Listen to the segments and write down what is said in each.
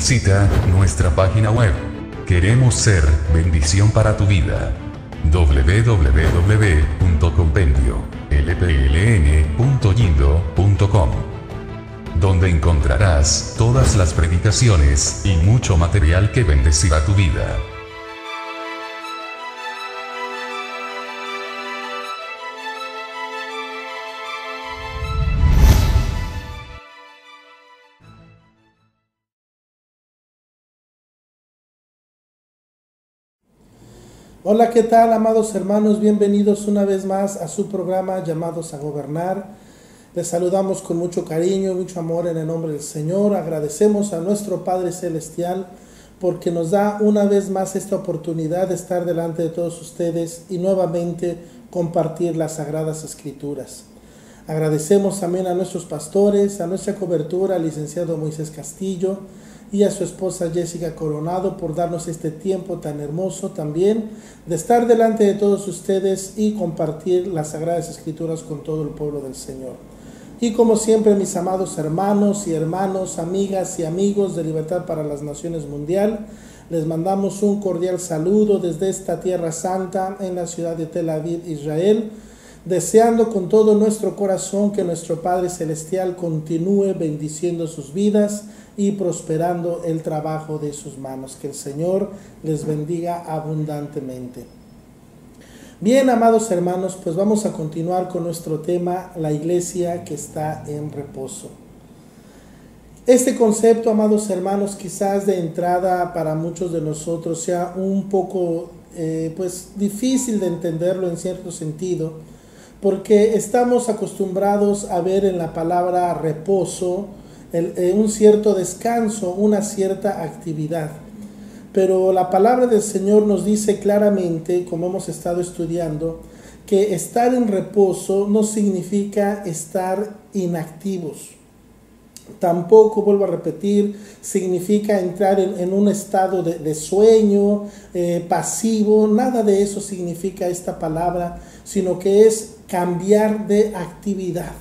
Visita nuestra página web. Queremos ser bendición para tu vida. www.compendiolpln.yindo.com, donde encontrarás todas las predicaciones y mucho material que bendecirá tu vida. Hola, ¿qué tal, amados hermanos? Bienvenidos una vez más a su programa Llamados a Gobernar. Les saludamos con mucho cariño, mucho amor en el nombre del Señor. Agradecemos a nuestro Padre Celestial porque nos da una vez más esta oportunidad de estar delante de todos ustedes y nuevamente compartir las Sagradas Escrituras. Agradecemos también a nuestros pastores, a nuestra cobertura, al licenciado Moisés Castillo y a su esposa Jessica Coronado por darnos este tiempo tan hermoso también de estar delante de todos ustedes y compartir las Sagradas Escrituras con todo el pueblo del Señor. Y como siempre, mis amados hermanos y hermanas, amigas y amigos de Libertad para las Naciones Mundial, les mandamos un cordial saludo desde esta Tierra Santa en la ciudad de Tel Aviv, Israel, deseando con todo nuestro corazón que nuestro Padre Celestial continúe bendiciendo sus vidas y prosperando el trabajo de sus manos. Que el Señor les bendiga abundantemente. Bien, amados hermanos, pues vamos a continuar con nuestro tema, la iglesia que está en reposo. Este concepto, amados hermanos, quizás de entrada para muchos de nosotros sea un poco difícil de entenderlo en cierto sentido, porque estamos acostumbrados a ver en la palabra reposo un cierto descanso, una cierta actividad. Pero la palabra del Señor nos dice claramente, como hemos estado estudiando, que estar en reposo no significa estar inactivos. Tampoco, vuelvo a repetir, significa entrar en un estado de sueño pasivo. Nada de eso significa esta palabra, sino que es cambiar de actividad.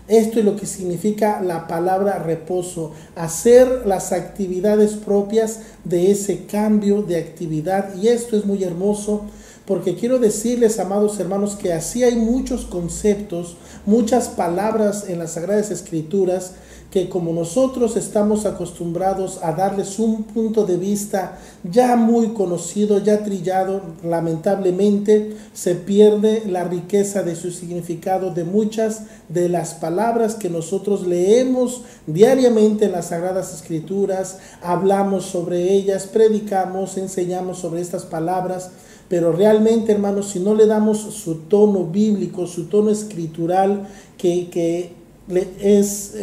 Esto es lo que significa la palabra reposo, hacer las actividades propias de ese cambio de actividad. Y esto es muy hermoso porque quiero decirles, amados hermanos, que así hay muchos conceptos, muchas palabras en las Sagradas Escrituras que como nosotros estamos acostumbrados a darles un punto de vista ya muy conocido, ya trillado, lamentablemente se pierde la riqueza de su significado de muchas de las palabras que nosotros leemos diariamente en las Sagradas Escrituras, hablamos sobre ellas, predicamos, enseñamos sobre estas palabras, pero realmente, hermanos, si no le damos su tono bíblico, su tono escritural, que es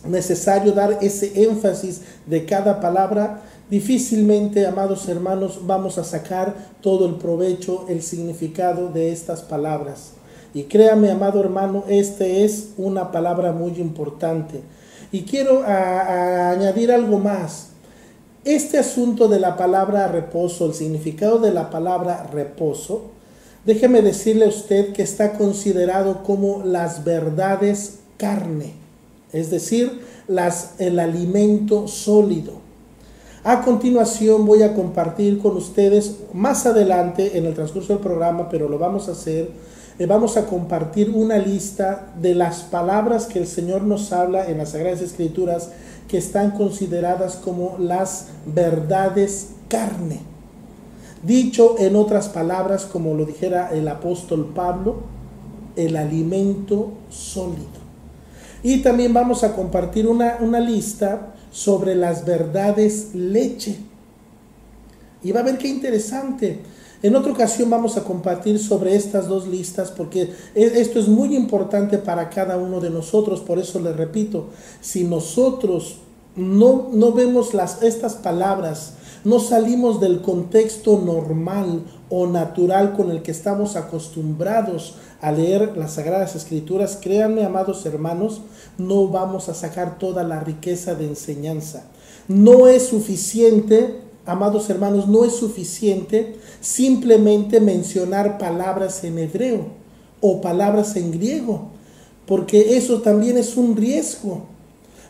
necesario dar ese énfasis de cada palabra, difícilmente, amados hermanos, vamos a sacar todo el provecho, el significado de estas palabras. Y créame, amado hermano, este es una palabra muy importante. Y quiero añadir algo más. Este asunto de la palabra reposo, el significado de la palabra reposo, déjeme decirle a usted que está considerado como las verdades carne. Es decir, el alimento sólido. A continuación voy a compartir con ustedes más adelante en el transcurso del programa, pero lo vamos a hacer, vamos a compartir una lista de las palabras que el Señor nos habla en las Sagradas Escrituras que están consideradas como las verdades carne. Dicho en otras palabras, como lo dijera el apóstol Pablo, el alimento sólido. Y también vamos a compartir una lista sobre las verdades leche. Y va a ver qué interesante. En otra ocasión vamos a compartir sobre estas dos listas porque esto es muy importante para cada uno de nosotros. Por eso les repito, si nosotros no vemos estas palabras, no salimos del contexto normal o natural con el que estamos acostumbrados a leer las Sagradas Escrituras, créanme, amados hermanos, no vamos a sacar toda la riqueza de enseñanza. No es suficiente, amados hermanos, no es suficiente simplemente mencionar palabras en hebreo o palabras en griego, porque eso también es un riesgo.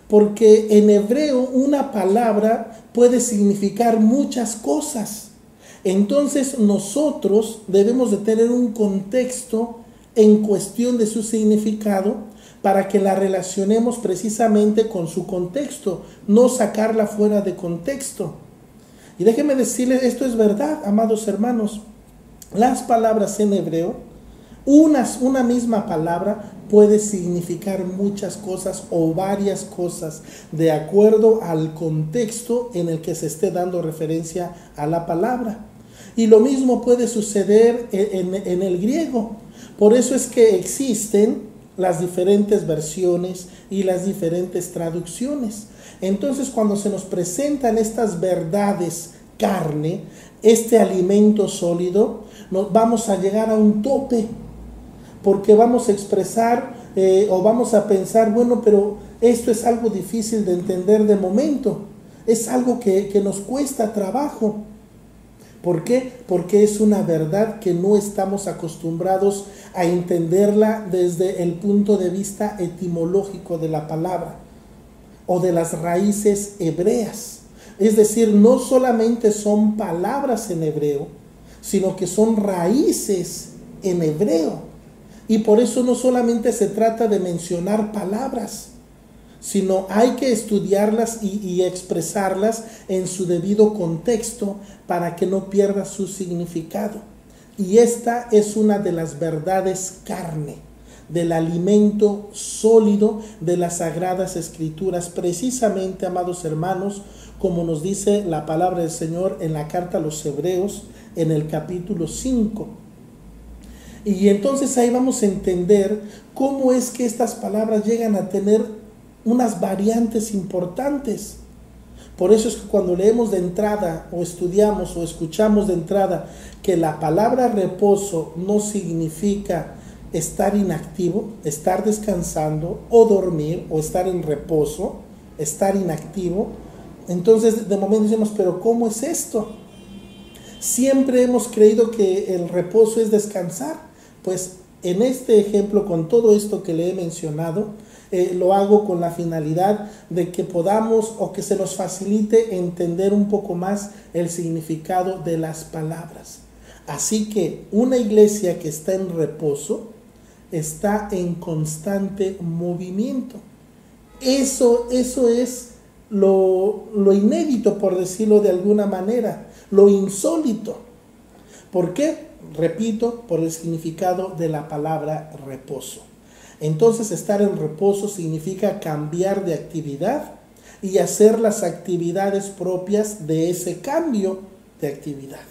porque en hebreo una palabra puede significar muchas cosas. Entonces nosotros debemos de tener un contexto en cuestión de su significado para que la relacionemos precisamente con su contexto, no sacarla fuera de contexto. Y déjenme decirles, esto es verdad, amados hermanos. Las palabras en hebreo, una misma palabra puede significar muchas cosas o varias cosas de acuerdo al contexto en el que se esté dando referencia a la palabra. Y lo mismo puede suceder en el griego. Por eso es que existen las diferentes versiones y las diferentes traducciones. Entonces, cuando se nos presentan estas verdades carne, este alimento sólido, nos vamos a llegar a un tope, porque vamos a expresar o vamos a pensar, bueno, pero esto es algo difícil de entender de momento, es algo que nos cuesta trabajo. ¿Por qué? Porque es una verdad que no estamos acostumbrados a entenderla desde el punto de vista etimológico de la palabra o de las raíces hebreas. Es decir, no solamente son palabras en hebreo, sino que son raíces en hebreo. Y por eso no solamente se trata de mencionar palabras, sino hay que estudiarlas y expresarlas en su debido contexto para que no pierda su significado. Y esta es una de las verdades carne, del alimento sólido de las Sagradas Escrituras, precisamente, amados hermanos, como nos dice la palabra del Señor en la carta a los Hebreos, en el capítulo 5. Y entonces ahí vamos a entender cómo es que estas palabras llegan a tener unas variantes importantes. Por eso es que cuando leemos de entrada o estudiamos o escuchamos de entrada que la palabra reposo no significa estar inactivo, estar descansando o dormir o estar en reposo, estar inactivo, entonces de momento decimos, pero ¿cómo es esto? Siempre hemos creído que el reposo es descansar. Pues en este ejemplo, con todo esto que le he mencionado, lo hago con la finalidad de que podamos o que se nos facilite entender un poco más el significado de las palabras. Así que una iglesia que está en reposo está en constante movimiento. Eso es lo inédito, por decirlo de alguna manera, lo insólito. ¿Por qué? Repito, por el significado de la palabra reposo. Entonces, estar en reposo significa cambiar de actividad y hacer las actividades propias de ese cambio de actividad.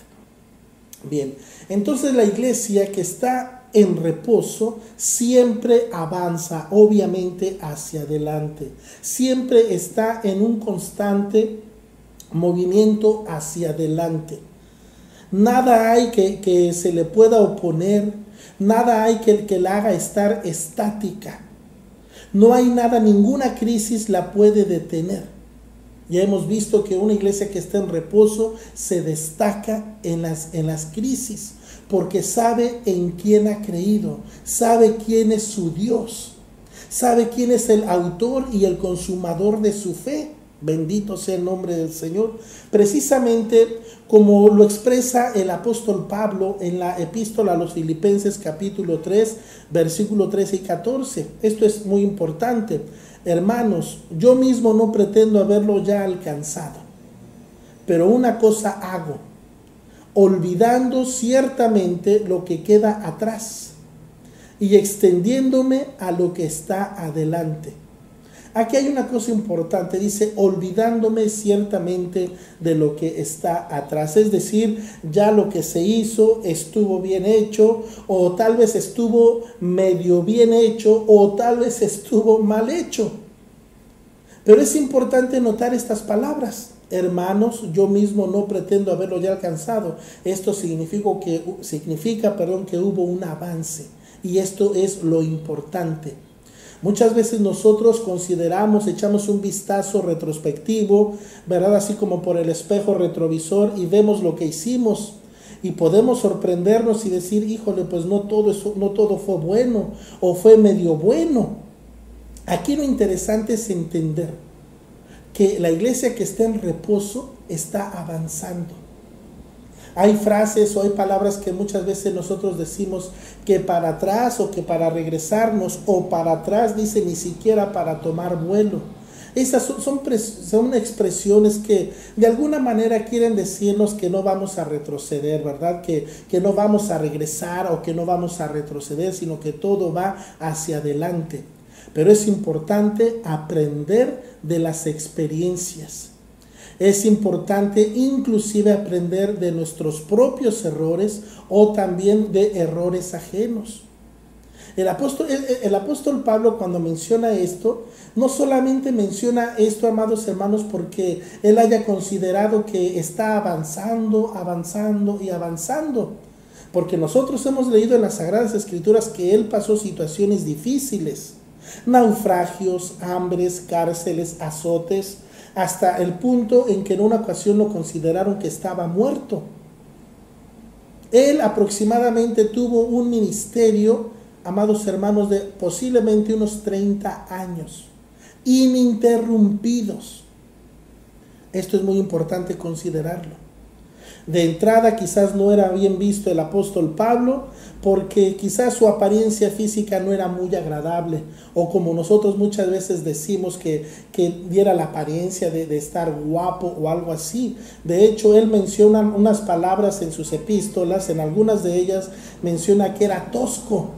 Bien, entonces la iglesia que está en reposo siempre avanza, obviamente, hacia adelante. Siempre está en un constante movimiento hacia adelante. Nada hay que se le pueda oponer. Nada hay que la haga estar estática. No hay nada, ninguna crisis la puede detener. Ya hemos visto que una iglesia que está en reposo se destaca en las crisis, porque sabe en quién ha creído, sabe quién es su Dios, sabe quién es el autor y el consumador de su fe. Bendito sea el nombre del Señor. Precisamente como lo expresa el apóstol Pablo en la epístola a los Filipenses capítulo 3, versículo 13 y 14. Esto es muy importante. Hermanos, yo mismo no pretendo haberlo ya alcanzado, pero una cosa hago, olvidando ciertamente lo que queda atrás y extendiéndome a lo que está adelante. Aquí hay una cosa importante, dice, olvidándome ciertamente de lo que está atrás. Es decir, ya lo que se hizo estuvo bien hecho, o tal vez estuvo medio bien hecho, o tal vez estuvo mal hecho. Pero es importante notar estas palabras. Hermanos, yo mismo no pretendo haberlo ya alcanzado. Esto significa que hubo un avance. Y esto es lo importante. Muchas veces nosotros consideramos, echamos un vistazo retrospectivo, ¿verdad? Así como por el espejo retrovisor, y vemos lo que hicimos y podemos sorprendernos y decir, híjole, pues no todo fue bueno o fue medio bueno. Aquí lo interesante es entender que la iglesia que está en reposo está avanzando. Hay frases o hay palabras que muchas veces nosotros decimos que para atrás o que para regresarnos, o para atrás dice ni siquiera para tomar vuelo. Esas son expresiones que de alguna manera quieren decirnos que no vamos a retroceder, ¿verdad? Que no vamos a regresar o que no vamos a retroceder, sino que todo va hacia adelante. Pero es importante aprender de las experiencias. Es importante inclusive aprender de nuestros propios errores o también de errores ajenos. El apóstol Pablo, cuando menciona esto, no solamente menciona esto, amados hermanos, porque él haya considerado que está avanzando, porque nosotros hemos leído en las Sagradas Escrituras que él pasó situaciones difíciles, naufragios, hambres, cárceles, azotes, hasta el punto en que en una ocasión lo consideraron que estaba muerto. Él aproximadamente tuvo un ministerio, amados hermanos, de posiblemente unos 30 años, ininterrumpidos. Esto es muy importante considerarlo. De entrada quizás no era bien visto el apóstol Pablo, porque quizás su apariencia física no era muy agradable, o como nosotros muchas veces decimos que diera la apariencia de estar guapo o algo así. De hecho, él menciona unas palabras en sus epístolas, en algunas de ellas menciona que era tosco,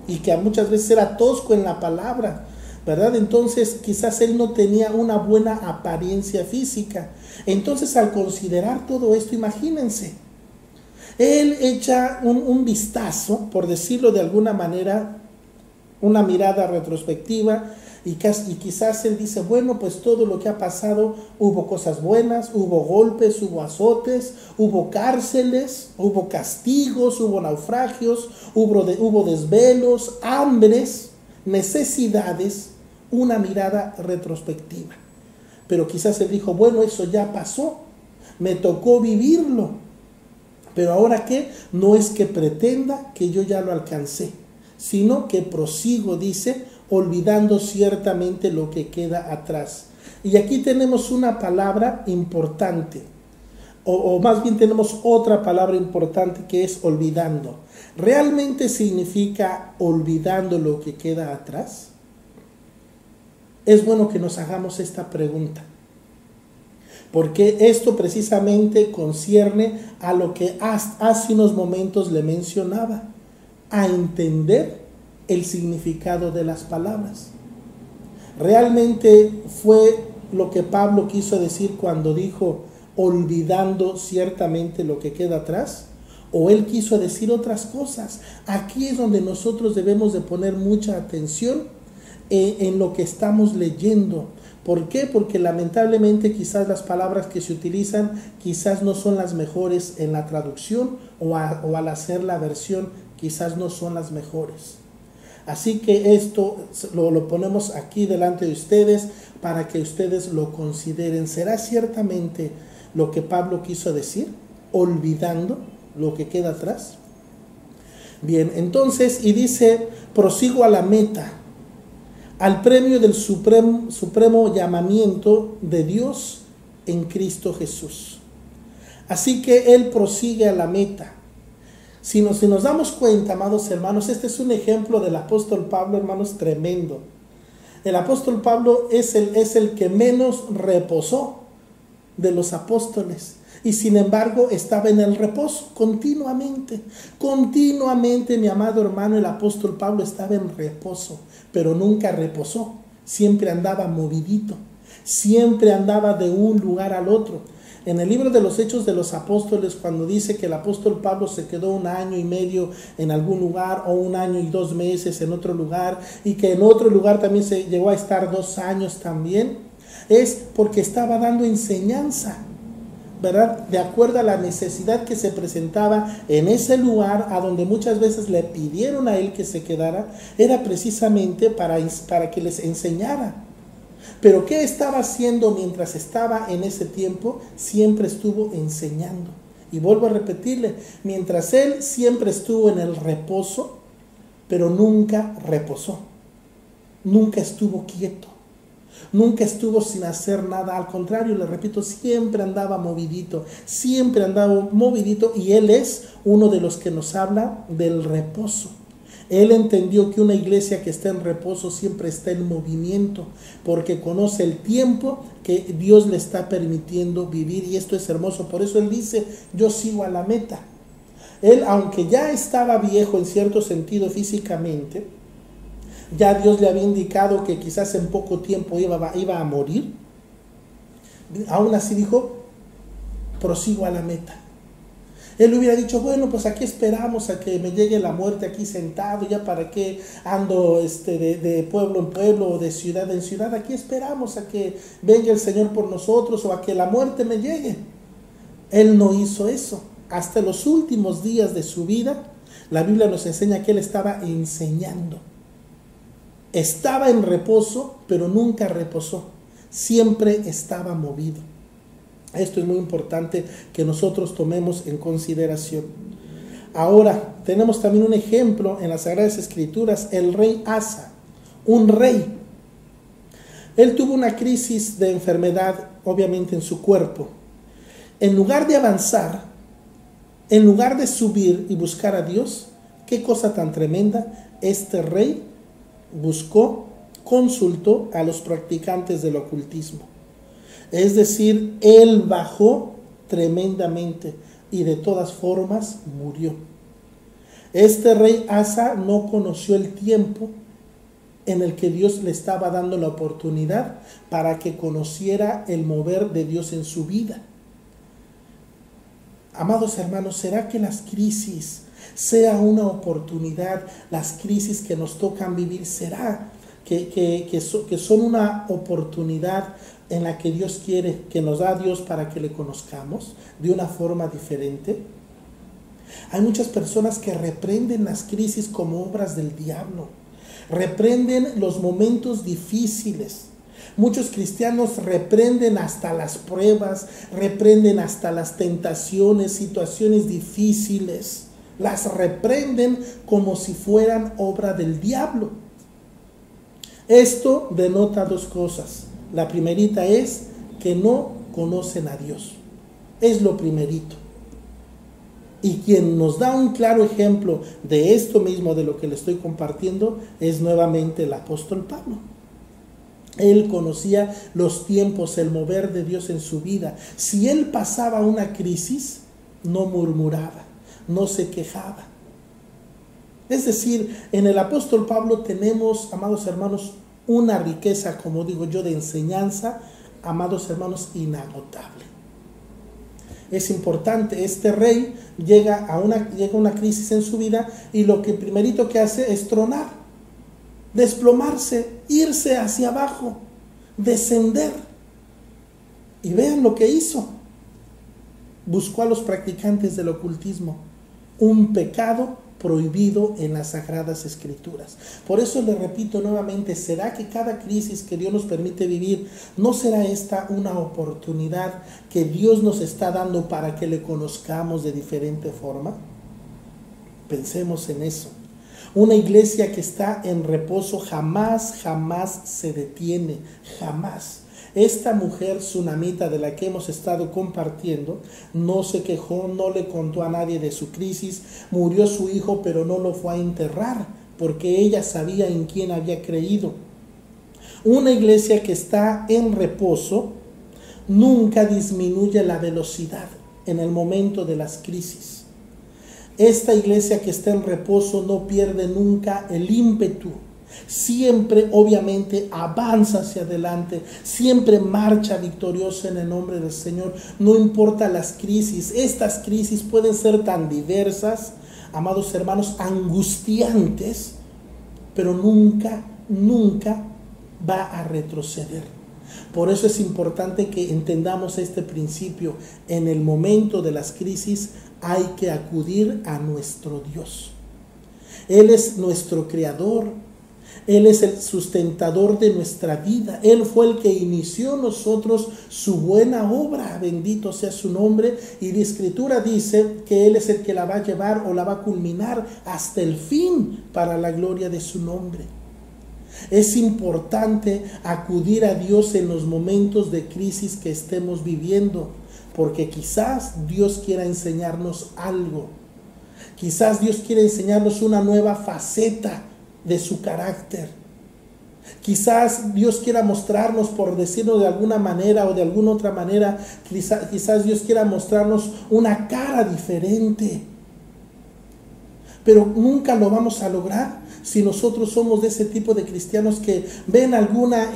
y que muchas veces era tosco en la palabra, ¿verdad? Entonces quizás él no tenía una buena apariencia física. Entonces, al considerar todo esto, imagínense, él echa un vistazo, por decirlo de alguna manera, una mirada retrospectiva, y quizás él dice, bueno, pues todo lo que ha pasado, hubo cosas buenas, hubo golpes, hubo azotes, hubo cárceles, hubo castigos, hubo naufragios, hubo desvelos, hambres, necesidades, una mirada retrospectiva. Pero quizás él dijo, bueno, eso ya pasó, me tocó vivirlo, pero ahora ¿qué? No es que pretenda que yo ya lo alcancé, sino que prosigo, dice, olvidando ciertamente lo que queda atrás. Y aquí tenemos una palabra importante, o más bien tenemos otra palabra importante, que es olvidando. ¿Realmente significa olvidando lo que queda atrás? Es bueno que nos hagamos esta pregunta, porque esto precisamente concierne a lo que hace unos momentos le mencionaba, a entender el significado de las palabras. ¿Realmente fue lo que Pablo quiso decir cuando dijo olvidando ciertamente lo que queda atrás? ¿O él quiso decir otras cosas? Aquí es donde nosotros debemos de poner mucha atención en lo que estamos leyendo. ¿Por qué? Porque lamentablemente quizás las palabras que se utilizan quizás no son las mejores en la traducción, o al hacer la versión quizás no son las mejores. Así que esto lo ponemos aquí delante de ustedes para que ustedes lo consideren. ¿Será ciertamente lo que Pablo quiso decir? Olvidando lo que queda atrás. Bien, entonces, y dice, prosigo a la meta, al premio del supremo llamamiento de Dios en Cristo Jesús. Así que él prosigue a la meta. Si nos damos cuenta, amados hermanos, este es un ejemplo del apóstol Pablo, hermanos, tremendo. El apóstol Pablo es el que menos reposó de los apóstoles, y sin embargo estaba en el reposo continuamente, mi amado hermano. El apóstol Pablo estaba en reposo, pero nunca reposó, siempre andaba movidito, siempre andaba de un lugar al otro. En el libro de los Hechos de los Apóstoles, cuando dice que el apóstol Pablo se quedó 1 año y medio en algún lugar, o 1 año y 2 meses en otro lugar, y que en otro lugar también se llegó a estar 2 años también, es porque estaba dando enseñanza, ¿verdad? De acuerdo a la necesidad que se presentaba en ese lugar, a donde muchas veces le pidieron a él que se quedara, era precisamente para que les enseñara. Pero ¿qué estaba haciendo mientras estaba en ese tiempo? Siempre estuvo enseñando. Y vuelvo a repetirle, mientras él siempre estuvo en el reposo, pero nunca reposó, nunca estuvo quieto. Nunca estuvo sin hacer nada, al contrario, le repito, siempre andaba movidito, y Él es uno de los que nos habla del reposo. Él entendió que una iglesia que está en reposo siempre está en movimiento, porque conoce el tiempo que Dios le está permitiendo vivir, y esto es hermoso. Por eso Él dice, yo sigo a la meta. Él, aunque ya estaba viejo en cierto sentido físicamente, ya Dios le había indicado que quizás en poco tiempo iba a morir, aún así dijo, prosigo a la meta. Él hubiera dicho, bueno, pues aquí esperamos a que me llegue la muerte aquí sentado, ya para qué ando de pueblo en pueblo o de ciudad en ciudad, aquí esperamos a que venga el Señor por nosotros o a que la muerte me llegue. Él no hizo eso. Hasta los últimos días de su vida, la Biblia nos enseña que Él estaba enseñando. Estaba en reposo, pero nunca reposó. Siempre estaba movido. Esto es muy importante que nosotros tomemos en consideración. Ahora, tenemos también un ejemplo en las Sagradas Escrituras, el rey Asa, un rey. Él tuvo una crisis de enfermedad, obviamente, en su cuerpo. En lugar de avanzar, en lugar de subir y buscar a Dios, qué cosa tan tremenda, este rey consultó a los practicantes del ocultismo. Es decir, él bajó tremendamente y de todas formas murió. Este rey Asa no conoció el tiempo en el que Dios le estaba dando la oportunidad para que conociera el mover de Dios en su vida. Amados hermanos, ¿será que las crisis sea una oportunidad? Las crisis que nos tocan vivir, ¿será que son una oportunidad en la que Dios quiere, que nos da Dios para que le conozcamos de una forma diferente? Hay muchas personas que reprenden las crisis como obras del diablo, reprenden los momentos difíciles. Muchos cristianos reprenden hasta las pruebas, reprenden hasta las tentaciones, situaciones difíciles, las reprenden como si fueran obra del diablo. Esto denota dos cosas. La primerita es que no conocen a Dios. Es lo primerito. Y quien nos da un claro ejemplo de esto mismo, de lo que le estoy compartiendo, es nuevamente el apóstol Pablo. Él conocía los tiempos, el mover de Dios en su vida. Si él pasaba una crisis, no murmuraba, no se quejaba. Es decir, en el apóstol Pablo tenemos, amados hermanos, una riqueza, como digo yo, de enseñanza, amados hermanos, inagotable. Es importante, este rey llega a una crisis en su vida y lo que primerito que hace es tronar, desplomarse, irse hacia abajo, descender. Y vean lo que hizo. Buscó a los practicantes del ocultismo, un pecado prohibido en las Sagradas Escrituras. Por eso le repito nuevamente, ¿será que cada crisis que Dios nos permite vivir, no será esta una oportunidad que Dios nos está dando para que le conozcamos de diferente forma? Pensemos en eso. Una iglesia que está en reposo jamás se detiene, jamás. Esta mujer tsunamita de la que hemos estado compartiendo no se quejó, no le contó a nadie de su crisis, murió su hijo pero no lo fue a enterrar porque ella sabía en quién había creído. Una iglesia que está en reposo nunca disminuye la velocidad en el momento de las crisis. Esta iglesia que está en reposo no pierde nunca el ímpetu. Siempre obviamente avanza hacia adelante, siempre marcha victoriosa en el nombre del Señor, no importa las crisis. Estas crisis pueden ser tan diversas, amados hermanos, angustiantes, pero nunca va a retroceder. Por eso es importante que entendamos este principio. En el momento de las crisis hay que acudir a nuestro Dios. Él es nuestro creador. Él es el sustentador de nuestra vida. Él fue el que inició nosotros su buena obra. Bendito sea su nombre. Y la Escritura dice que Él es el que la va a llevar o la va a culminar hasta el fin para la gloria de su nombre. Es importante acudir a Dios en los momentos de crisis que estemos viviendo, porque quizás Dios quiera enseñarnos algo. Quizás Dios quiera enseñarnos una nueva faceta de su carácter. Quizás Dios quiera mostrarnos, por decirlo de alguna manera o de alguna otra manera, quizás Dios quiera mostrarnos una cara diferente. Pero nunca lo vamos a lograr si nosotros somos de ese tipo de cristianos que ven alguna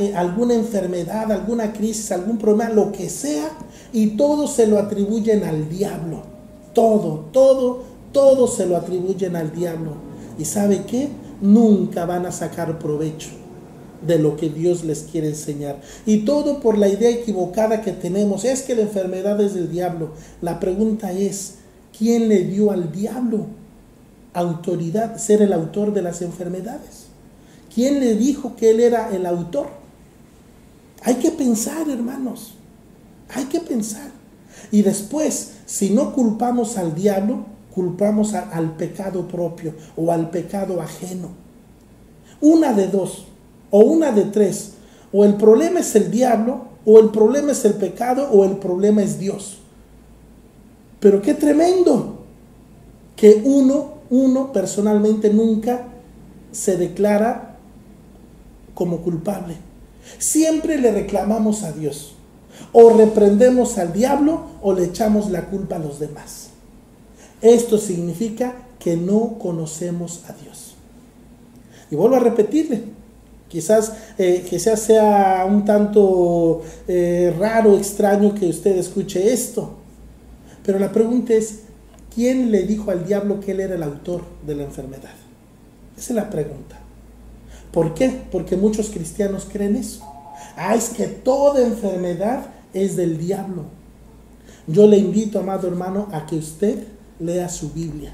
enfermedad, alguna crisis, algún problema, lo que sea, y todo se lo atribuyen al diablo. Todo se lo atribuyen al diablo. ¿Y sabe qué? Nunca van a sacar provecho de lo que Dios les quiere enseñar. Y todo por la idea equivocada que tenemos. Es que la enfermedad es del diablo. La pregunta es, ¿quién le dio al diablo autoridad, ser el autor de las enfermedades? ¿Quién le dijo que él era el autor? Hay que pensar, hermanos. Hay que pensar. Y después, si no culpamos al diablo, culpamos al pecado propio o al pecado ajeno. Una de dos, o una de tres. O el problema es el diablo, o el problema es el pecado, o el problema es Dios. Pero qué tremendo que uno personalmente nunca se declara como culpable. Siempre le reclamamos a Dios. O reprendemos al diablo o le echamos la culpa a los demás. Esto significa que no conocemos a Dios. Y vuelvo a repetirle, quizás sea un tanto raro, extraño que usted escuche esto, pero la pregunta es, ¿quién le dijo al diablo que él era el autor de la enfermedad? Esa es la pregunta. ¿Por qué? Porque muchos cristianos creen eso. Es que toda enfermedad es del diablo. Yo le invito, amado hermano, a que usted lea su Biblia.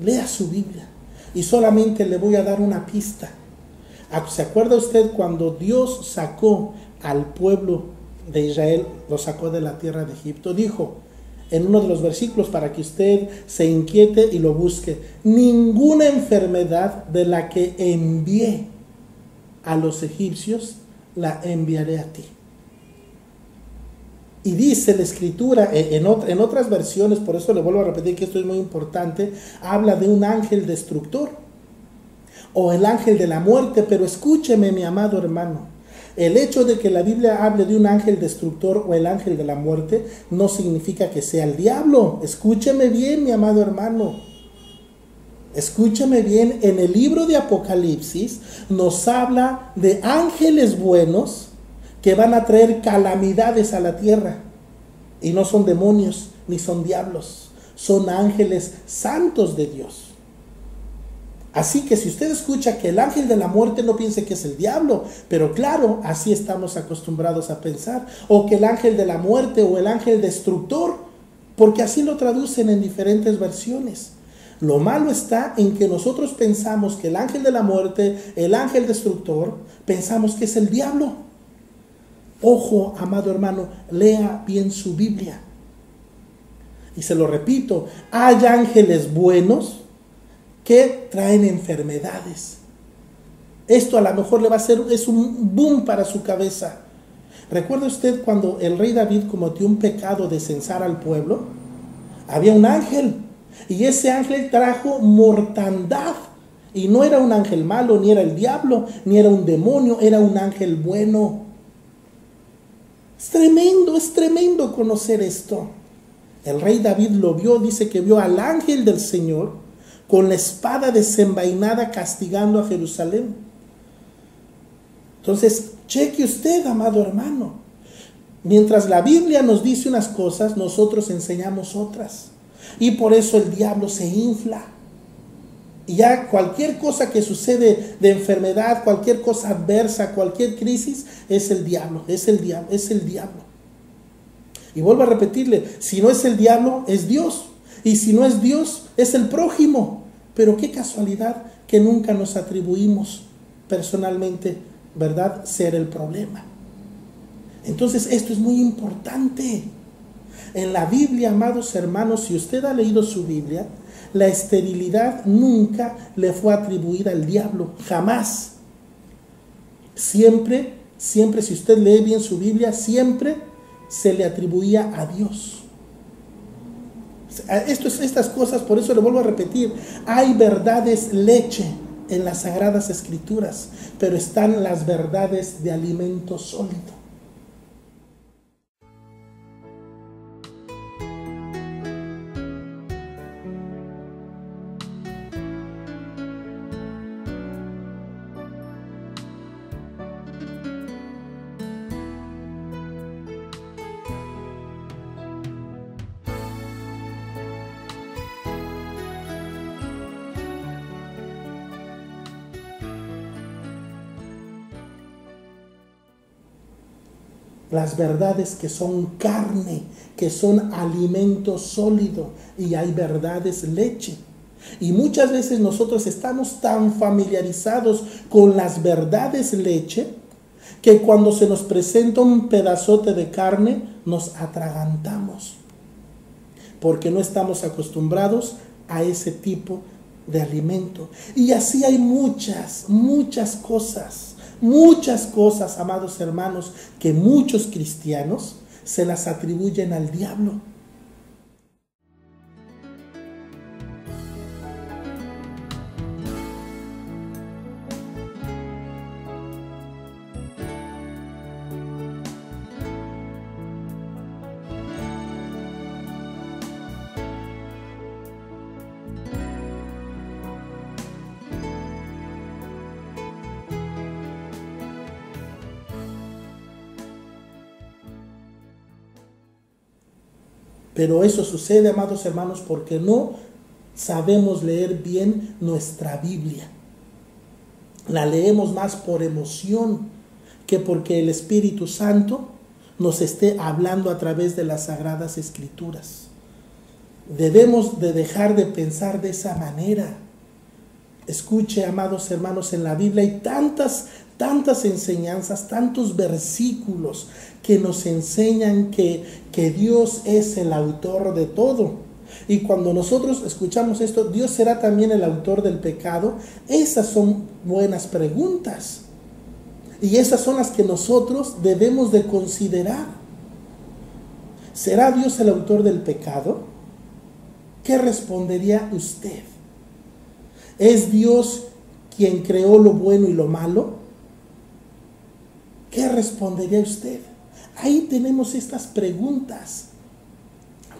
Lea su Biblia. Y solamente le voy a dar una pista. ¿Se acuerda usted cuando Dios sacó al pueblo de Israel, lo sacó de la tierra de Egipto? Dijo en uno de los versículos, para que usted se inquiete y lo busque: ninguna enfermedad de la que envié a los egipcios la enviaré a ti. Y dice la escritura en otras versiones, por eso le vuelvo a repetir que esto es muy importante, habla de un ángel destructor o el ángel de la muerte. Pero escúcheme, mi amado hermano, el hecho de que la Biblia hable de un ángel destructor o el ángel de la muerte no significa que sea el diablo. Escúcheme bien, mi amado hermano. Escúcheme bien, en el libro de Apocalipsis nos habla de ángeles buenos que van a traer calamidades a la tierra. Y no son demonios, ni son diablos. Son ángeles santos de Dios. Así que si usted escucha que el ángel de la muerte, no piense que es el diablo. Pero claro, así estamos acostumbrados a pensar. O que el ángel de la muerte o el ángel destructor, porque así lo traducen en diferentes versiones. Lo malo está en que nosotros pensamos que el ángel de la muerte, el ángel destructor, pensamos que es el diablo. Ojo, amado hermano, lea bien su Biblia. Y se lo repito, hay ángeles buenos que traen enfermedades. Esto a lo mejor le va a ser, es un boom para su cabeza. ¿Recuerda usted cuando el rey David cometió un pecado de censar al pueblo? Había un ángel. Y ese ángel trajo mortandad. Y no era un ángel malo, ni era el diablo, ni era un demonio, era un ángel bueno. Es tremendo conocer esto. El rey David lo vio, dice que vio al ángel del Señor con la espada desenvainada castigando a Jerusalén. Entonces, cheque usted, amado hermano. Mientras la Biblia nos dice unas cosas, nosotros enseñamos otras. Y por eso el diablo se infla. Y ya cualquier cosa que sucede de enfermedad, cualquier cosa adversa, cualquier crisis, es el diablo, es el diablo, es el diablo. Y vuelvo a repetirle, si no es el diablo, es Dios. Y si no es Dios, es el prójimo. Pero qué casualidad que nunca nos atribuimos personalmente, ¿verdad?, ser el problema. Entonces esto es muy importante. En la Biblia, amados hermanos, si usted ha leído su Biblia, La esterilidad nunca le fue atribuida al diablo, jamás. Siempre, siempre, si usted lee bien su Biblia, siempre se le atribuía a Dios. Estas cosas, por eso le vuelvo a repetir, hay verdades leche en las Sagradas Escrituras, pero están las verdades de alimento sólido. Las verdades que son carne, que son alimento sólido, y hay verdades leche. Y muchas veces nosotros estamos tan familiarizados con las verdades leche que cuando se nos presenta un pedazote de carne nos atragantamos, porque no estamos acostumbrados a ese tipo de alimento. Y así hay muchas cosas, amados hermanos, que muchos cristianos se las atribuyen al diablo. Pero eso sucede, amados hermanos, porque no sabemos leer bien nuestra Biblia. La leemos más por emoción que porque el Espíritu Santo nos esté hablando a través de las Sagradas Escrituras. Debemos de dejar de pensar de esa manera. Escuche, amados hermanos, en la Biblia hay tantas enseñanzas, tantos versículos que nos enseñan que Dios es el autor de todo. Y cuando nosotros escuchamos esto, ¿Dios será también el autor del pecado? Esas son buenas preguntas. Y esas son las que nosotros debemos de considerar. ¿Será Dios el autor del pecado? ¿Qué respondería usted? ¿Es Dios quien creó lo bueno y lo malo? ¿Qué respondería usted? Ahí tenemos estas preguntas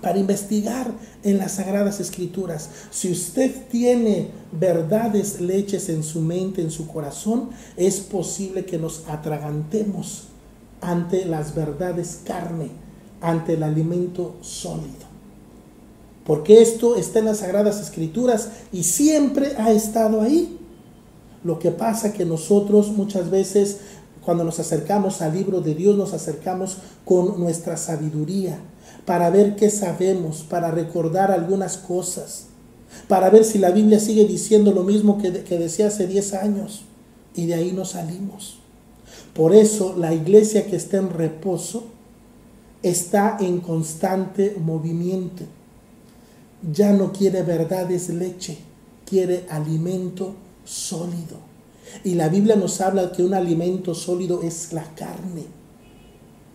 para investigar en las Sagradas Escrituras. Si usted tiene verdades leches en su mente, en su corazón, es posible que nos atragantemos ante las verdades carne, ante el alimento sólido. Porque esto está en las Sagradas Escrituras y siempre ha estado ahí. Lo que pasa que nosotros muchas veces, cuando nos acercamos al libro de Dios, nos acercamos con nuestra sabiduría, para ver qué sabemos, para recordar algunas cosas, para ver si la Biblia sigue diciendo lo mismo que decía hace 10 años, y de ahí nos salimos. Por eso la iglesia que está en reposo está en constante movimiento. Ya no quiere verdades leche, quiere alimento sólido. Y la Biblia nos habla que un alimento sólido es la carne,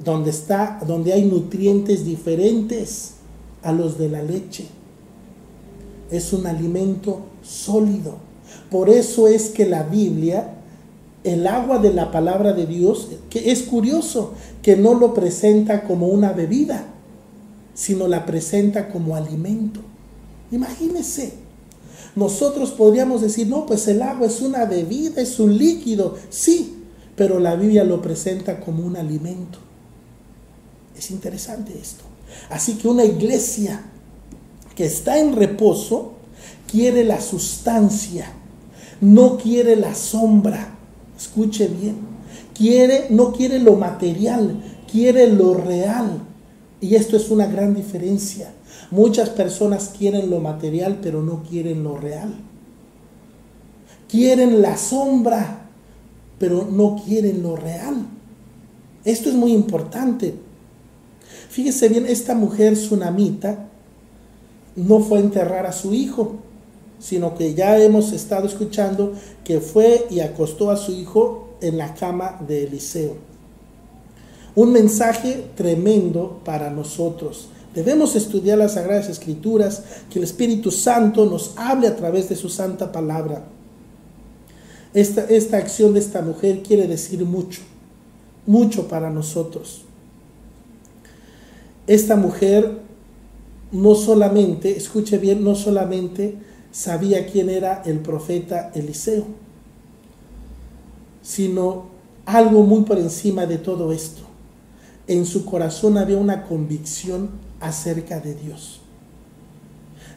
donde hay nutrientes diferentes a los de la leche. Es un alimento sólido. Por eso es que la Biblia, el agua de la palabra de Dios, que es curioso que no lo presenta como una bebida, sino la presenta como alimento. Imagínese, nosotros podríamos decir, no, pues el agua es una bebida, es un líquido, sí, pero la Biblia lo presenta como un alimento. Es interesante esto. Así que una iglesia que está en reposo quiere la sustancia, no quiere la sombra. Escuche bien, no quiere lo material, quiere lo real. Y esto es una gran diferencia. Muchas personas quieren lo material, pero no quieren lo real. Quieren la sombra, pero no quieren lo real. Esto es muy importante. Fíjese bien, esta mujer sunamita no fue a enterrar a su hijo, sino que ya hemos estado escuchando que fue y acostó a su hijo en la cama de Eliseo. Un mensaje tremendo para nosotros. Debemos estudiar las Sagradas Escrituras, que el Espíritu Santo nos hable a través de su santa palabra. Esta acción de esta mujer quiere decir mucho, mucho para nosotros. Esta mujer no solamente, escuche bien, no solamente sabía quién era el profeta Eliseo, sino algo muy por encima de todo esto. En su corazón había una convicción acerca de Dios.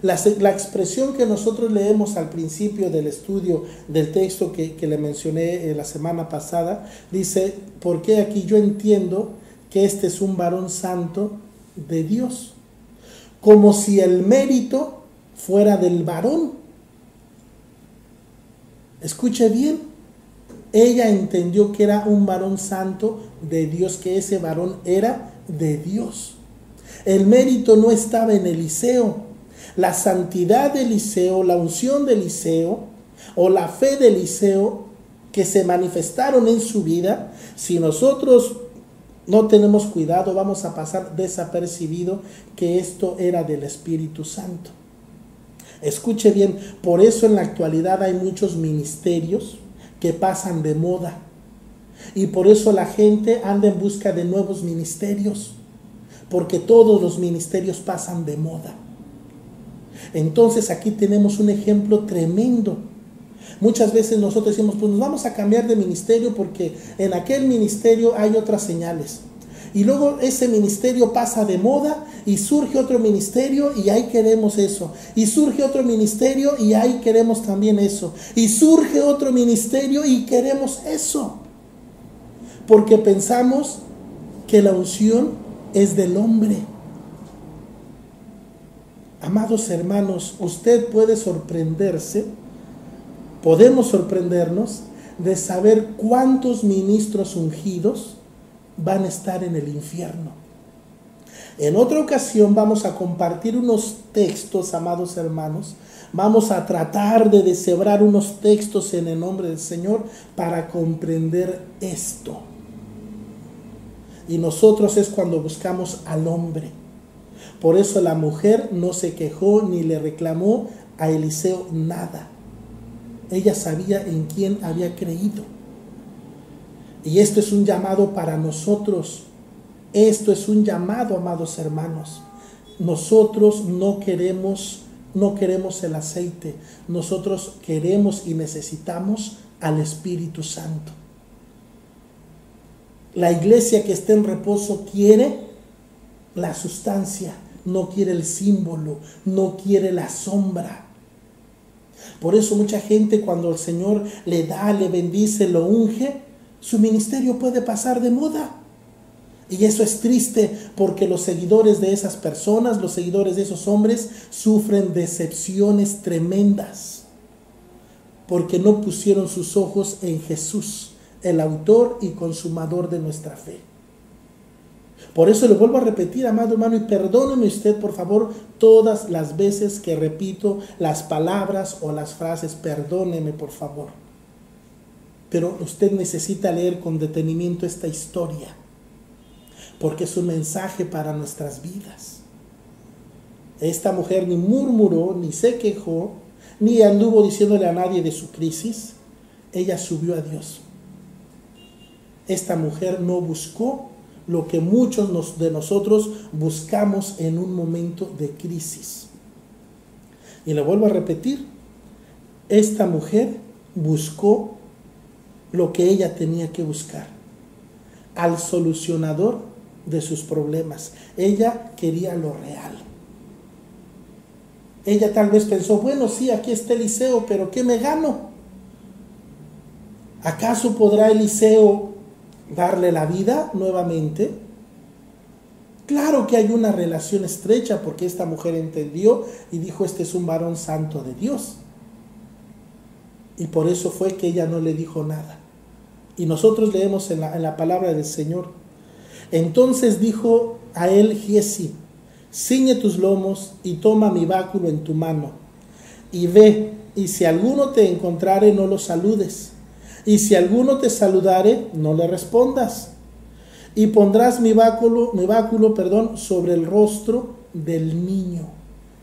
La expresión que nosotros leemos al principio del estudio del texto que le mencioné la semana pasada, dice, porque aquí yo entiendo que este es un varón santo de Dios, como si el mérito fuera del varón. Escuche bien, ella entendió que era un varón santo de Dios, que ese varón era de Dios. El mérito no estaba en Eliseo. La santidad de Eliseo, la unción de Eliseo o la fe de Eliseo que se manifestaron en su vida, si nosotros no tenemos cuidado, vamos a pasar desapercibido que esto era del Espíritu Santo. Escuche bien, por eso en la actualidad hay muchos ministerios que pasan de moda. Y por eso la gente anda en busca de nuevos ministerios, porque todos los ministerios pasan de moda. Entonces aquí tenemos un ejemplo tremendo. Muchas veces nosotros decimos, pues nos vamos a cambiar de ministerio porque en aquel ministerio hay otras señales. Y luego ese ministerio pasa de moda y surge otro ministerio y ahí queremos eso. Y surge otro ministerio y ahí queremos también eso. Y surge otro ministerio y queremos eso. Porque pensamos que la unción es del hombre. Amados hermanos, usted puede sorprenderse, podemos sorprendernos de saber cuántos ministros ungidos van a estar en el infierno. En otra ocasión vamos a compartir unos textos, amados hermanos. Vamos a tratar de deshebrar unos textos en el nombre del Señor para comprender esto. Y nosotros es cuando buscamos al hombre. Por eso la mujer no se quejó ni le reclamó a Eliseo nada. Ella sabía en quién había creído. Y esto es un llamado para nosotros. Esto es un llamado, amados hermanos. Nosotros no queremos el aceite. Nosotros queremos y necesitamos al Espíritu Santo. La iglesia que está en reposo quiere la sustancia, no quiere el símbolo, no quiere la sombra. Por eso mucha gente, cuando el Señor le da, le bendice, lo unge, su ministerio puede pasar de moda. Y eso es triste, porque los seguidores de esas personas, los seguidores de esos hombres, sufren decepciones tremendas, porque no pusieron sus ojos en Jesús, el autor y consumador de nuestra fe. Por eso le vuelvo a repetir, amado hermano, y perdóneme usted, por favor, todas las veces que repito las palabras o las frases, perdóneme, por favor. Pero usted necesita leer con detenimiento esta historia, porque es un mensaje para nuestras vidas. Esta mujer ni murmuró, ni se quejó, ni anduvo diciéndole a nadie de su crisis. Ella subió a Dios. Esta mujer no buscó lo que muchos de nosotros buscamos en un momento de crisis. Y le vuelvo a repetir, esta mujer buscó lo que ella tenía que buscar, al solucionador de sus problemas. Ella quería lo real. Ella tal vez pensó, bueno, sí, aquí está Eliseo, pero ¿qué me gano? ¿Acaso podrá Eliseo darle la vida nuevamente? Claro que hay una relación estrecha, porque esta mujer entendió y dijo, este es un varón santo de Dios. Y por eso fue que ella no le dijo nada. Y nosotros leemos en la palabra del Señor. Entonces dijo a él Giezi, ciñe tus lomos y toma mi báculo en tu mano. y ve, y si alguno te encontrare, no lo saludes, y si alguno te saludare, no le respondas, y pondrás mi báculo, sobre el rostro del niño.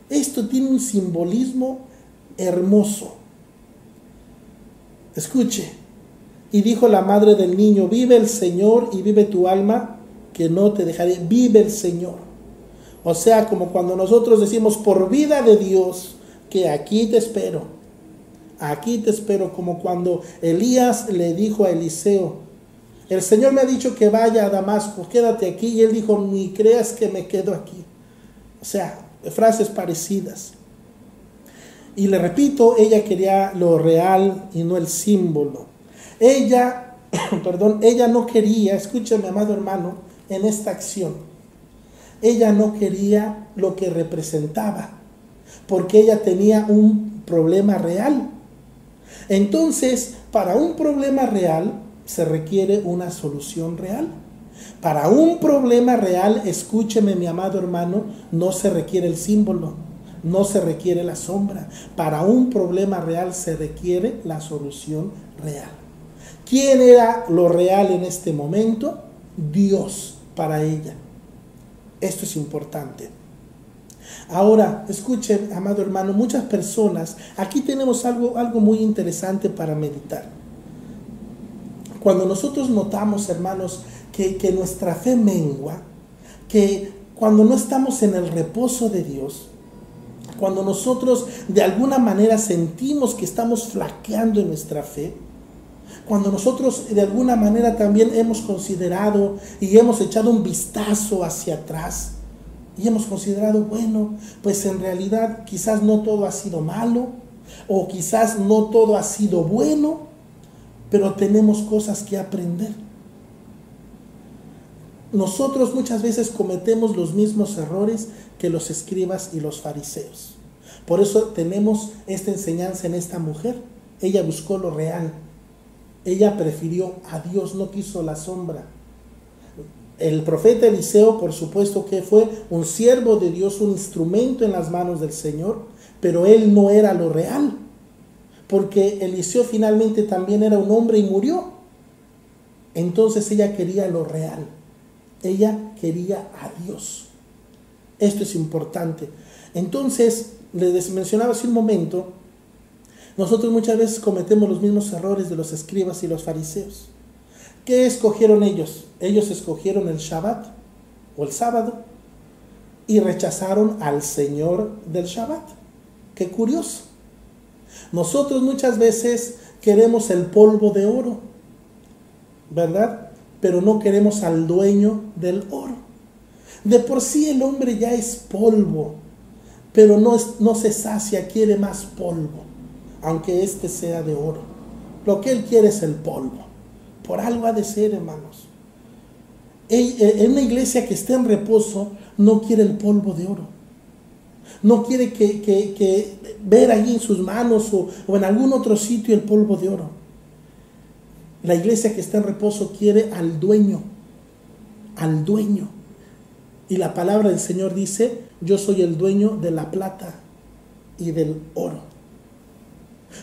Esto tiene un simbolismo hermoso. Escuche. Y dijo la madre del niño: vive el Señor y vive tu alma, que no te dejaré. Vive el Señor. O sea, como cuando nosotros decimos: por vida de Dios, que aquí te espero. Aquí te espero, como cuando Elías le dijo a Eliseo: el Señor me ha dicho que vaya a Damasco, quédate aquí. Y él dijo: ni creas que me quedo aquí. O sea, frases parecidas. Y le repito, ella quería lo real y no el símbolo. Ella no quería, escúchame, amado hermano, en esta acción, ella no quería lo que representaba, porque ella tenía un problema real. Entonces, para un problema real se requiere una solución real. Para un problema real, escúcheme, mi amado hermano, no se requiere el símbolo, no se requiere la sombra. Para un problema real se requiere la solución real. ¿Quién era lo real en este momento? Dios para ella. Esto es importante. Ahora, escuchen, amado hermano, muchas personas, aquí tenemos algo muy interesante para meditar. Cuando nosotros notamos, hermanos, que nuestra fe mengua, que cuando no estamos en el reposo de Dios, cuando nosotros de alguna manera sentimos que estamos flaqueando en nuestra fe, cuando nosotros de alguna manera también hemos considerado y hemos echado un vistazo hacia atrás y hemos considerado, bueno, pues en realidad quizás no todo ha sido malo o quizás no todo ha sido bueno, pero tenemos cosas que aprender. Nosotros muchas veces cometemos los mismos errores que los escribas y los fariseos. Por eso tenemos esta enseñanza en esta mujer. Ella buscó lo real. Ella prefirió a Dios, no quiso la sombra. El profeta Eliseo, por supuesto que fue un siervo de Dios, un instrumento en las manos del Señor, pero él no era lo real, porque Eliseo finalmente también era un hombre y murió. Entonces ella quería lo real, ella quería a Dios. Esto es importante. Entonces, les mencionaba hace un momento, nosotros muchas veces cometemos los mismos errores de los escribas y los fariseos. ¿Qué escogieron ellos? Ellos escogieron el Shabbat o el sábado y rechazaron al Señor del Shabbat. Qué curioso. Nosotros muchas veces queremos el polvo de oro, ¿verdad? Pero no queremos al dueño del oro. De por sí el hombre ya es polvo, pero no se sacia, quiere más polvo, aunque este sea de oro. Lo que él quiere es el polvo. Por algo ha de ser, hermanos. En una iglesia que esté en reposo no quiere el polvo de oro. No quiere que ver allí en sus manos o en algún otro sitio el polvo de oro. La iglesia que está en reposo quiere al dueño. Al dueño. Y la palabra del Señor dice: yo soy el dueño de la plata y del oro.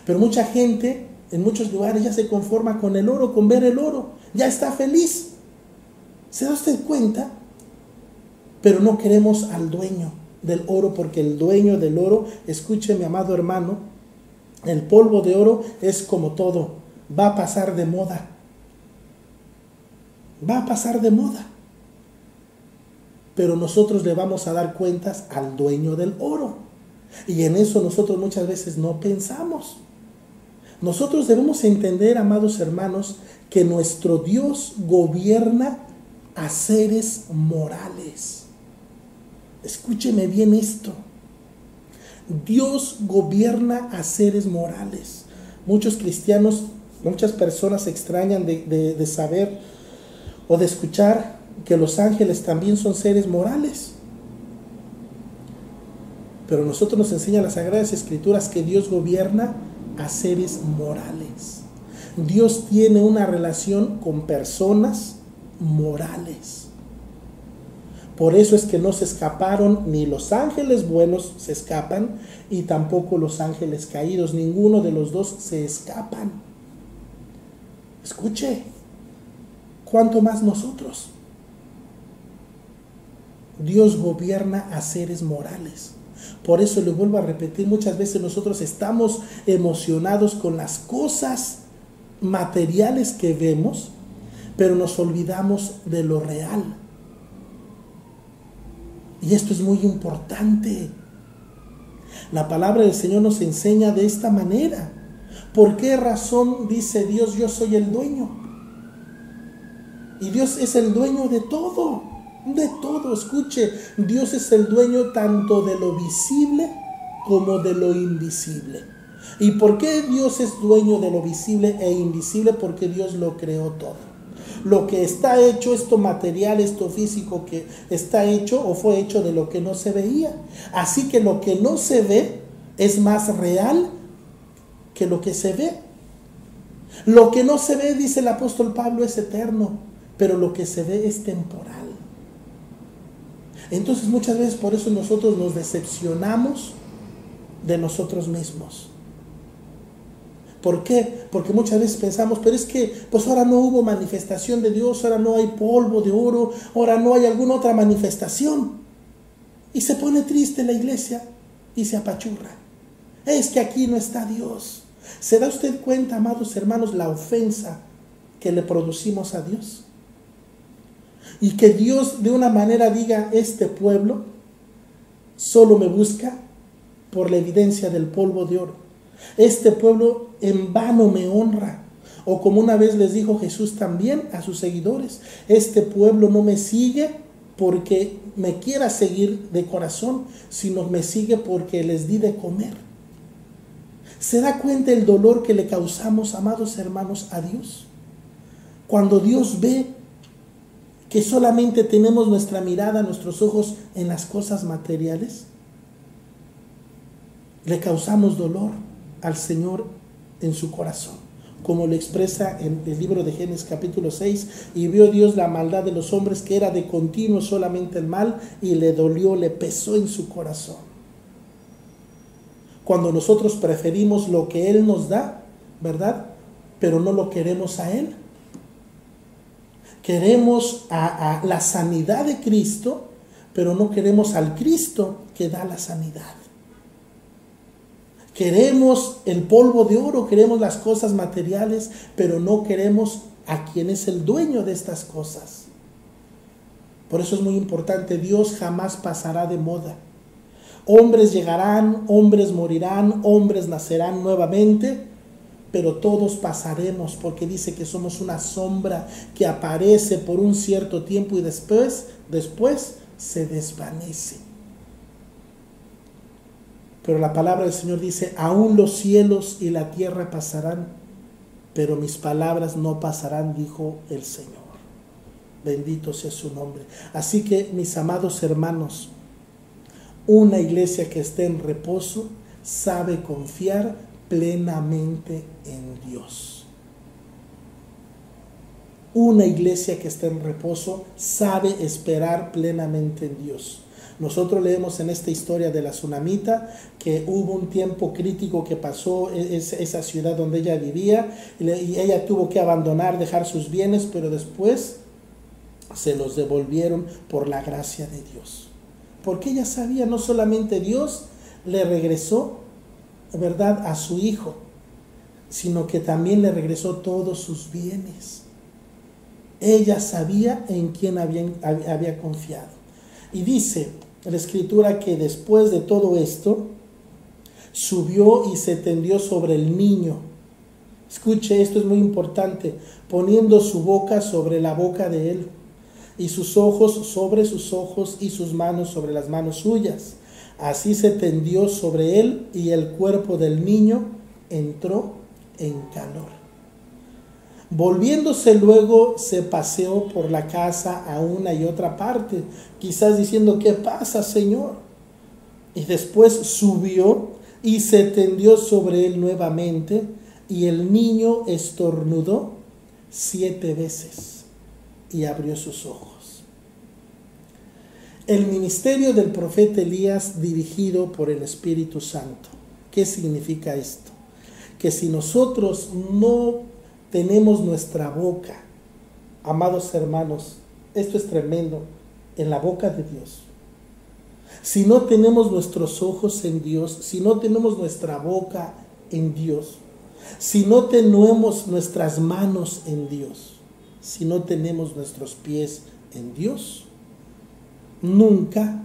Pero mucha gente en muchos lugares ya se conforma con el oro, con ver el oro. Ya está feliz. ¿Se da usted cuenta? Pero no queremos al dueño del oro, porque el dueño del oro, escuche, mi amado hermano, el polvo de oro es como todo, va a pasar de moda. Va a pasar de moda. Pero nosotros le vamos a dar cuentas al dueño del oro. Y en eso nosotros muchas veces no pensamos. Nosotros debemos entender, amados hermanos, que nuestro Dios gobierna a seres morales. Escúcheme bien esto. Dios gobierna a seres morales. Muchos cristianos, muchas personas se extrañan de saber o de escuchar que los ángeles también son seres morales. Pero nosotros nos enseñan las Sagradas Escrituras que Dios gobierna a seres morales. Dios tiene una relación con personas morales. Por eso es que no se escaparon, ni los ángeles buenos se escapan, y tampoco los ángeles caídos. Ninguno de los dos se escapan. Escuche, ¿cuánto más nosotros? Dios gobierna a seres morales. Por eso le vuelvo a repetir, muchas veces nosotros estamos emocionados con las cosas materiales que vemos, pero nos olvidamos de lo real. Y esto es muy importante. La palabra del Señor nos enseña de esta manera. ¿Por qué razón dice Dios, yo soy el dueño? Y Dios es el dueño de todo, de todo. Escuche, Dios es el dueño tanto de lo visible como de lo invisible. ¿Y por qué Dios es dueño de lo visible e invisible? Porque Dios lo creó todo. Lo que está hecho, esto material, esto físico que está hecho o fue hecho de lo que no se veía. Así que lo que no se ve es más real que lo que se ve. Lo que no se ve, dice el apóstol Pablo, es eterno, pero lo que se ve es temporal. Entonces muchas veces por eso nosotros nos decepcionamos de nosotros mismos. ¿Por qué? Porque muchas veces pensamos, pero es que pues ahora no hubo manifestación de Dios, ahora no hay polvo de oro, ahora no hay alguna otra manifestación. Y se pone triste la iglesia y se apachurra. Es que aquí no está Dios. ¿Se da usted cuenta, amados hermanos, la ofensa que le producimos a Dios? Y que Dios de una manera diga, este pueblo solo me busca por la evidencia del polvo de oro. Este pueblo en vano me honra. O como una vez les dijo Jesús también a sus seguidores, este pueblo no me sigue porque me quiera seguir de corazón, sino me sigue porque les di de comer. ¿Se da cuenta el dolor que le causamos, amados hermanos, a Dios? Cuando Dios ve que solamente tenemos nuestra mirada, nuestros ojos en las cosas materiales, le causamos dolor al Señor en su corazón, como lo expresa en el libro de Génesis capítulo 6, y vio Dios la maldad de los hombres, que era de continuo solamente el mal, y le dolió, le pesó en su corazón. Cuando nosotros preferimos lo que Él nos da, ¿verdad? Pero no lo queremos a Él. Queremos a la sanidad de Cristo, pero no queremos al Cristo que da la sanidad. Queremos el polvo de oro, queremos las cosas materiales, pero no queremos a quien es el dueño de estas cosas. Por eso es muy importante, Dios jamás pasará de moda. Hombres llegarán, hombres morirán, hombres nacerán nuevamente, pero todos pasaremos, porque dice que somos una sombra que aparece por un cierto tiempo y después se desvanece. Pero la palabra del Señor dice, aún los cielos y la tierra pasarán, pero mis palabras no pasarán, dijo el Señor. Bendito sea su nombre. Así que, mis amados hermanos, una iglesia que esté en reposo sabe confiar plenamente en Dios. Una iglesia que esté en reposo sabe esperar plenamente en Dios. Nosotros leemos en esta historia de la tsunamita que hubo un tiempo crítico que pasó esa ciudad donde ella vivía y ella tuvo que abandonar, dejar sus bienes, pero después se los devolvieron por la gracia de Dios. Porque ella sabía, no solamente Dios le regresó, ¿verdad?, a su hijo, sino que también le regresó todos sus bienes. Ella sabía en quién había confiado. Y dice la Escritura que después de todo esto, subió y se tendió sobre el niño. Escuche, esto es muy importante. Poniendo su boca sobre la boca de él, y sus ojos sobre sus ojos, y sus manos sobre las manos suyas. Así se tendió sobre él, y el cuerpo del niño entró en calor. Volviéndose luego, se paseó por la casa a una y otra parte, quizás diciendo, ¿qué pasa, Señor? Y después subió y se tendió sobre él nuevamente, y el niño estornudó 7 veces y abrió sus ojos. El ministerio del profeta Elías dirigido por el Espíritu Santo. ¿Qué significa esto? Que si nosotros no tenemos nuestra boca, amados hermanos, esto es tremendo, en la boca de Dios. Si no tenemos nuestros ojos en Dios, si no tenemos nuestra boca en Dios, si no tenemos nuestras manos en Dios, si no tenemos nuestros pies en Dios, nunca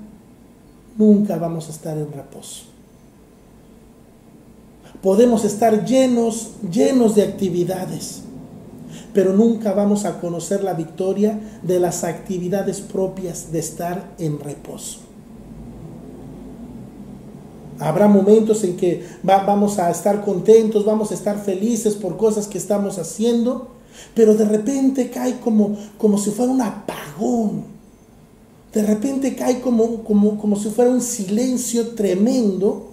vamos a estar en reposo. Podemos estar llenos de actividades, pero nunca vamos a conocer la victoria de las actividades propias de estar en reposo. Habrá momentos en que vamos a estar contentos, vamos a estar felices por cosas que estamos haciendo, pero de repente cae como si fuera un apagón. De repente cae como si fuera un silencio tremendo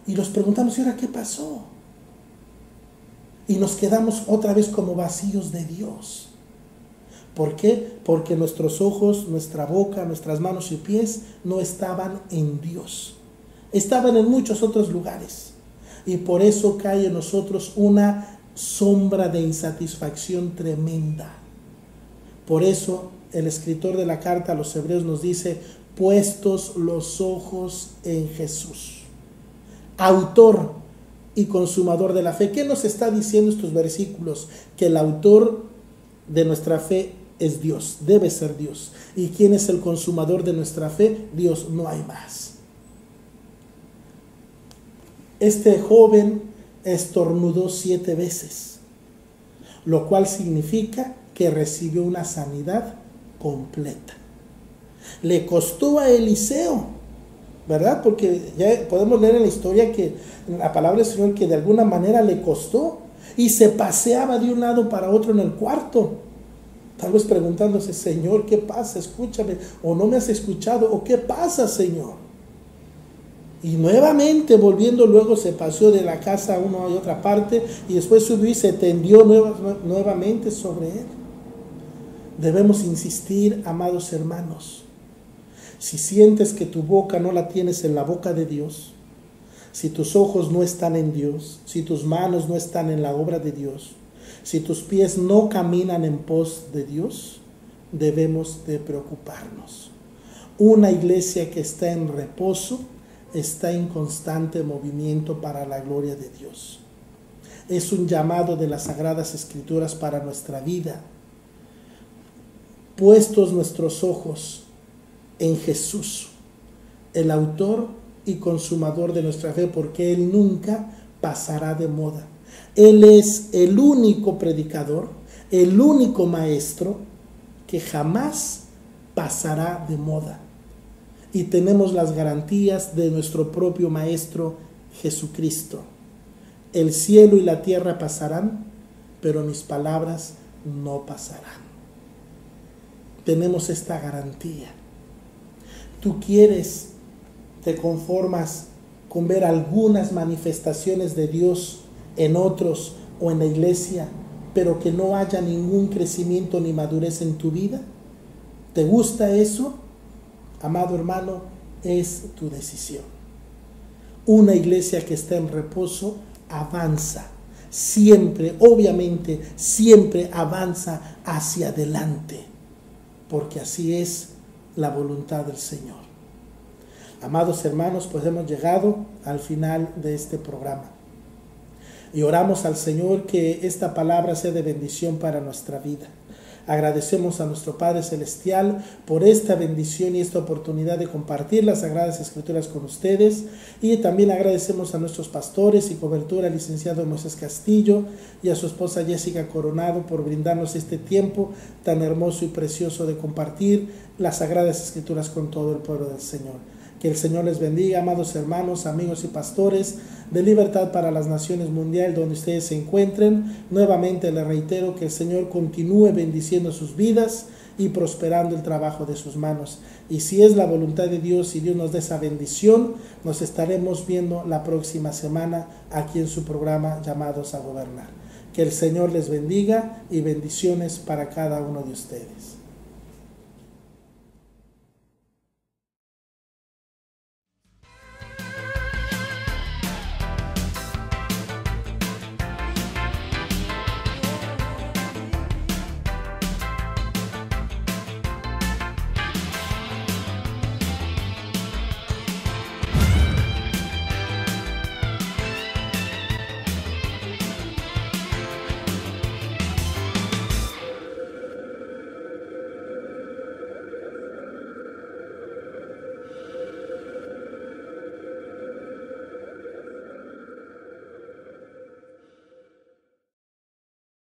y nos preguntamos, ¿y ahora qué pasó? Y nos quedamos otra vez como vacíos de Dios. ¿Por qué? Porque nuestros ojos, nuestra boca, nuestras manos y pies no estaban en Dios. Estaban en muchos otros lugares. Y por eso cae en nosotros una sombra de insatisfacción tremenda. Por eso el escritor de la carta a los Hebreos nos dice, puestos los ojos en Jesús, autor y consumador de la fe. ¿Qué nos está diciendo estos versículos? Que el autor de nuestra fe es Dios, debe ser Dios. ¿Y quién es el consumador de nuestra fe? Dios, no hay más. Este joven estornudó 7 veces, lo cual significa que recibió una sanidad completa. Le costó a Eliseo, ¿verdad? Porque ya podemos leer en la historia que la palabra del Señor que de alguna manera le costó y se paseaba de un lado para otro en el cuarto, tal vez preguntándose, Señor, ¿qué pasa? Escúchame, o no me has escuchado, o ¿qué pasa, Señor? Y nuevamente volviendo luego se paseó de la casa a una y otra parte y después subió y se tendió nuevamente sobre él. Debemos insistir, amados hermanos, si sientes que tu boca no la tienes en la boca de Dios, si tus ojos no están en Dios, si tus manos no están en la obra de Dios, si tus pies no caminan en pos de Dios, debemos de preocuparnos. Una iglesia que está en reposo está en constante movimiento para la gloria de Dios. Es un llamado de las Sagradas Escrituras para nuestra vida. Puestos nuestros ojos en Jesús, el autor y consumador de nuestra fe, porque Él nunca pasará de moda. Él es el único predicador, el único maestro que jamás pasará de moda. Y tenemos las garantías de nuestro propio Maestro Jesucristo. El cielo y la tierra pasarán, pero mis palabras no pasarán. Tenemos esta garantía. Tú quieres, te conformas con ver algunas manifestaciones de Dios en otros o en la iglesia, pero que no haya ningún crecimiento ni madurez en tu vida. ¿Te gusta eso? Amado hermano, es tu decisión. Una iglesia que está en reposo avanza, siempre, obviamente, siempre avanza hacia adelante, porque así es la voluntad del Señor. Amados hermanos, pues hemos llegado al final de este programa. Y oramos al Señor que esta palabra sea de bendición para nuestra vida. Agradecemos a nuestro Padre Celestial por esta bendición y esta oportunidad de compartir las Sagradas Escrituras con ustedes. Y también agradecemos a nuestros pastores y cobertura, al licenciado Moisés Castillo y a su esposa Jessica Coronado por brindarnos este tiempo tan hermoso y precioso de compartir las Sagradas Escrituras con todo el pueblo del Señor. Que el Señor les bendiga, amados hermanos, amigos y pastores de Libertad para las Naciones Mundial, donde ustedes se encuentren. Nuevamente les reitero que el Señor continúe bendiciendo sus vidas y prosperando el trabajo de sus manos. Y si es la voluntad de Dios y Dios nos dé esa bendición, nos estaremos viendo la próxima semana aquí en su programa Llamados a Gobernar. Que el Señor les bendiga y bendiciones para cada uno de ustedes.